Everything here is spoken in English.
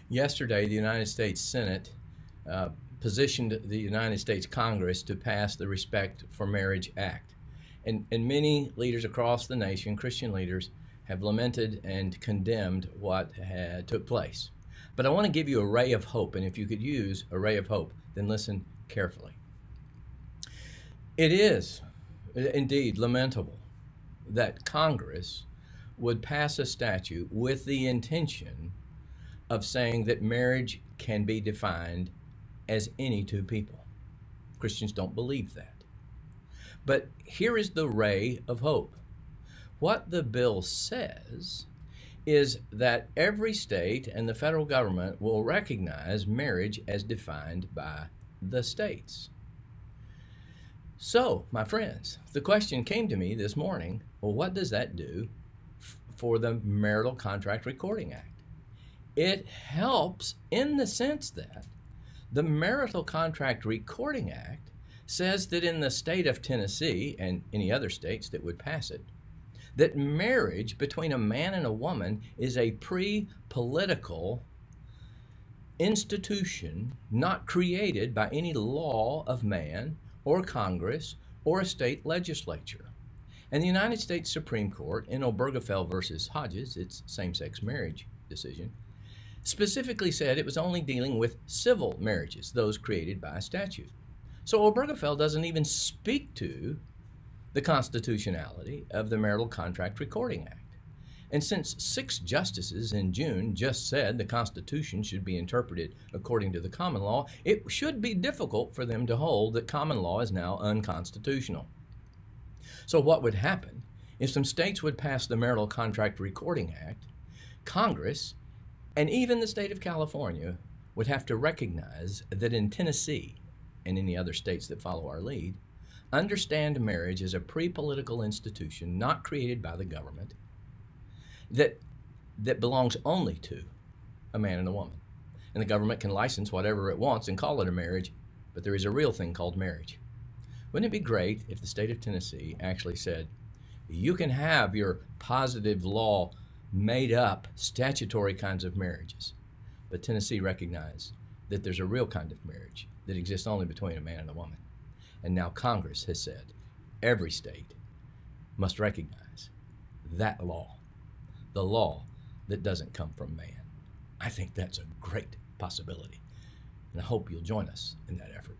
Yesterday, the United States Senate positioned the United States Congress to pass the Respect for Marriage Act. And many leaders across the nation, Christian leaders, have lamented and condemned what took place. But I want to give you a ray of hope, and if you could use a ray of hope, then listen carefully. It is indeed lamentable that Congress would pass a statute with the intention of saying that marriage can be defined as any two people. Christians don't believe that. But here is the ray of hope. What the bill says is that every state and the federal government will recognize marriage as defined by the states. So, my friends, the question came to me this morning, well, what does that do for the Marital Contract Recording Act? It helps in the sense that the Marital Contract Recording Act says that in the state of Tennessee and any other states that would pass it, that marriage between a man and a woman is a pre-political institution not created by any law of man or Congress or a state legislature. And the United States Supreme Court in Obergefell versus Hodges, its same-sex marriage decision, specifically said it was only dealing with civil marriages, those created by statute. So Obergefell doesn't even speak to the constitutionality of the Marital Contract Recording Act. And since 6 justices in June just said the Constitution should be interpreted according to the common law, it should be difficult for them to hold that common law is now unconstitutional. So what would happen if some states would pass the Marital Contract Recording Act? Congress, and even the state of California, would have to recognize that in Tennessee and any other states that follow our lead, understand marriage as a pre-political institution not created by the government that belongs only to a man and a woman. And the government can license whatever it wants and call it a marriage, but there is a real thing called marriage. Wouldn't it be great if the state of Tennessee actually said, you can have your positive law made up statutory kinds of marriages, but Tennessee recognized that there's a real kind of marriage that exists only between a man and a woman. And now Congress has said every state must recognize that law, the law that doesn't come from man. I think that's a great possibility, and I hope you'll join us in that effort.